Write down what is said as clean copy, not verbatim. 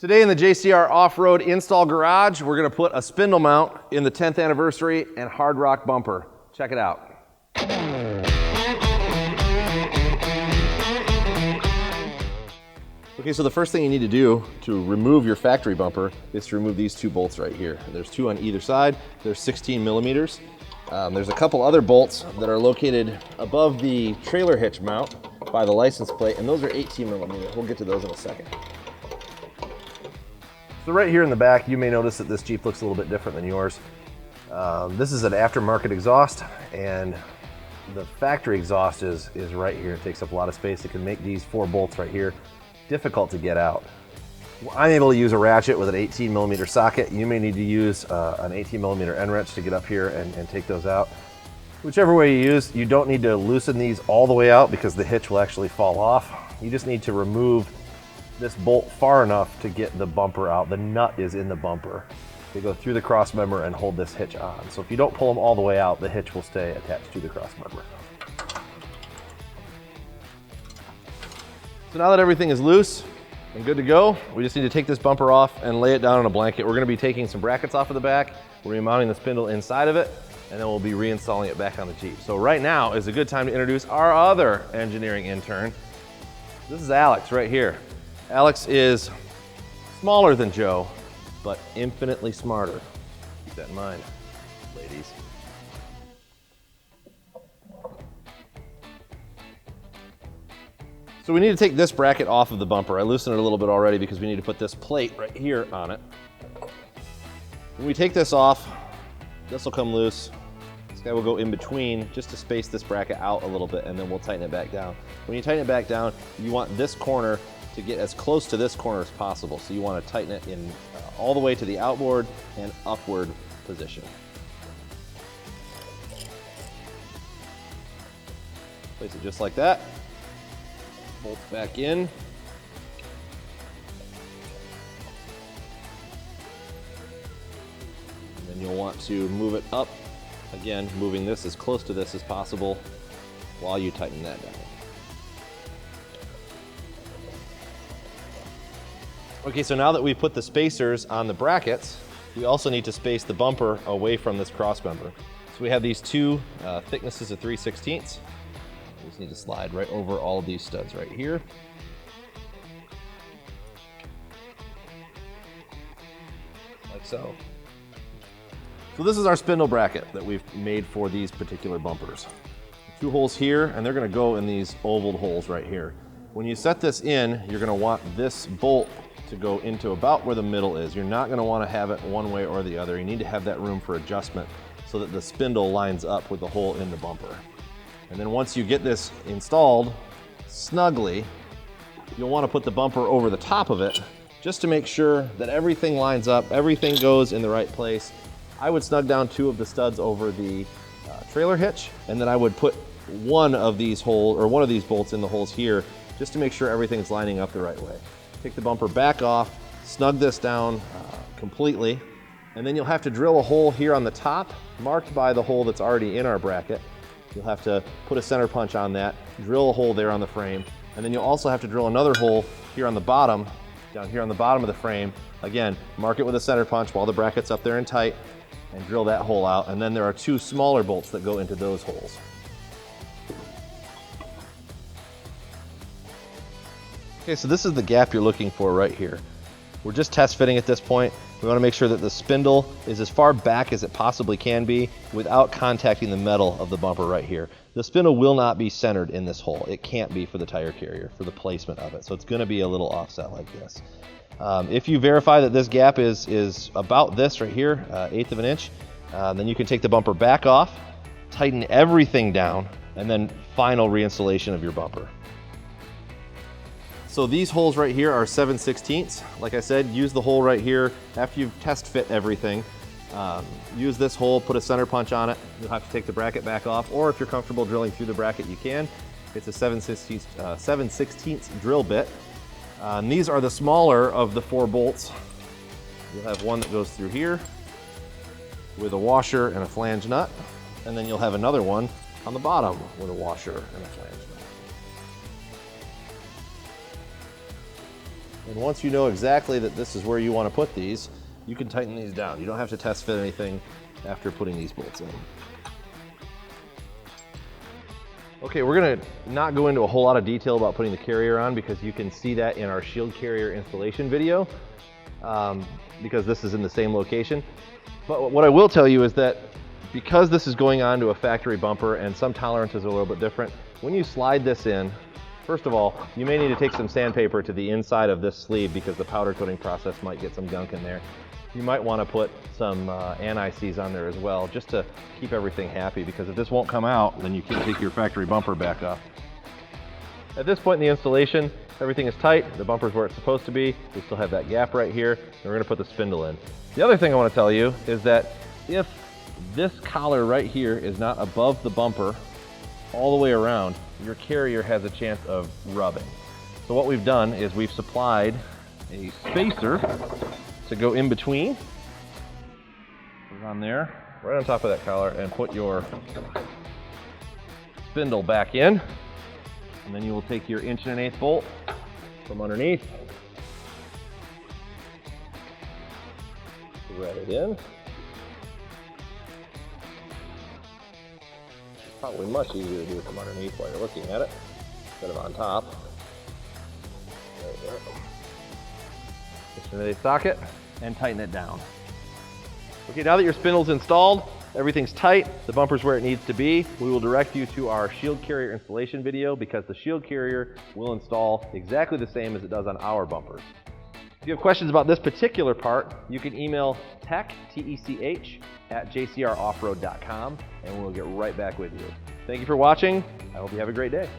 Today in the JCR Off-Road Install Garage, we're going to put a spindle mount in the 10th anniversary and Hardrock bumper. Check it out. Okay, so the first thing you need to do to remove your factory bumper is to remove these two bolts right here. There's two on either side. They're 16 millimeters. There's a couple other bolts that are located above the trailer hitch mount by the license plate, and those are 18 millimeters. We'll get to those in a second. So right here in the back, you may notice that this Jeep looks a little bit different than yours. This is an aftermarket exhaust, and the factory exhaust is right here. It takes up a lot of space. It can make these four bolts right here difficult to get out. I'm able to use a ratchet with an 18 millimeter socket. You may need to use an 18 millimeter end wrench to get up here and take those out. Whichever way you use, you don't need to loosen these all the way out because the hitch will actually fall off. You just need to remove this bolt far enough to get the bumper out. The nut is in the bumper. They go through the cross member and hold this hitch on. So if you don't pull them all the way out, the hitch will stay attached to the cross member. So now that everything is loose and good to go, we just need to take this bumper off and lay it down on a blanket. We're going to be taking some brackets off of the back. We're remounting the spindle inside of it, and then we'll be reinstalling it back on the Jeep. So right now is a good time to introduce our other engineering intern. This is Alex right here. Alex is smaller than Joe, but infinitely smarter. Keep that in mind, ladies. So we need to take this bracket off of the bumper. I loosened it a little bit already because we need to put this plate right here on it. When we take this off, this will come loose. This guy will go in between just to space this bracket out a little bit, and then we'll tighten it back down. When you tighten it back down, you want this corner to get as close to this corner as possible. So you want to tighten it in all the way to the outboard and upward position. Place it just like that. Bolt back in. And then you'll want to move it up. Again, moving this as close to this as possible while you tighten that down. Okay, so now that we've put the spacers on the brackets, we also need to space the bumper away from this cross member. So we have these two thicknesses of 3/16. We just need to slide right over all of these studs right here. Like so. So this is our spindle bracket that we've made for these particular bumpers. Two holes here, and they're gonna go in these oval holes right here. When you set this in, you're gonna want this bolt to go into about where the middle is. You're not gonna wanna have it one way or the other. You need to have that room for adjustment so that the spindle lines up with the hole in the bumper. And then once you get this installed snugly, you'll wanna put the bumper over the top of it just to make sure that everything lines up, everything goes in the right place. I would snug down two of the studs over the trailer hitch, and then I would put one of these bolts in the holes here just to make sure everything's lining up the right way. Take the bumper back off, snug this down completely, and then you'll have to drill a hole here on the top, marked by the hole that's already in our bracket. You'll have to put a center punch on that, drill a hole there on the frame, and then you'll also have to drill another hole here on the bottom, down here on the bottom of the frame. Again, mark it with a center punch while the bracket's up there and tight, and drill that hole out. And then there are two smaller bolts that go into those holes. Okay, so this is the gap you're looking for right here. We're just test fitting at this point. We want to make sure that the spindle is as far back as it possibly can be without contacting the metal of the bumper right here. The spindle will not be centered in this hole. It can't be for the tire carrier, for the placement of it. So it's going to be a little offset like this. If you verify that this gap is about this right here, 1/8 of an inch, then you can take the bumper back off, tighten everything down, and then final reinstallation of your bumper. So these holes right here are 7/16. Like I said, use the hole right here after you've test fit everything. Use this hole, put a center punch on it. You'll have to take the bracket back off, or if you're comfortable drilling through the bracket, you can. It's a 7/16 drill bit. And these are the smaller of the four bolts. You'll have one that goes through here with a washer and a flange nut, and then you'll have another one on the bottom with a washer and a flange nut. And once you know exactly that this is where you want to put these, you can tighten these down. You don't have to test fit anything after putting these bolts in. Okay, we're gonna not go into a whole lot of detail about putting the carrier on because you can see that in our shield carrier installation video, because this is in the same location. But what I will tell you is that because this is going on to a factory bumper and some tolerances are a little bit different, when you slide this in, first of all, you may need to take some sandpaper to the inside of this sleeve because the powder coating process might get some gunk in there. You might want to put some anti-seize on there as well, just to keep everything happy, because if this won't come out, then you can't take your factory bumper back up. At this point in the installation, everything is tight, the bumper's where it's supposed to be, we still have that gap right here, and we're going to put the spindle in. The other thing I want to tell you is that if this collar right here is not above the bumper all the way around, your carrier has a chance of rubbing. So what we've done is we've supplied a spacer to go in between. Put it on there, right on top of that collar, and put your spindle back in. And then you will take your 1 1/8" bolt from underneath, thread it in. It's probably much easier to do it from underneath while you're looking at it, instead of on top. There we go. Just into the socket and tighten it down. Okay, now that your spindle's installed, everything's tight, the bumper's where it needs to be, we will direct you to our shield carrier installation video because the shield carrier will install exactly the same as it does on our bumpers. If you have questions about this particular part, you can email tech, T-E-C-H, at JcrOffroad.com and we'll get right back with you. Thank you for watching. I hope you have a great day.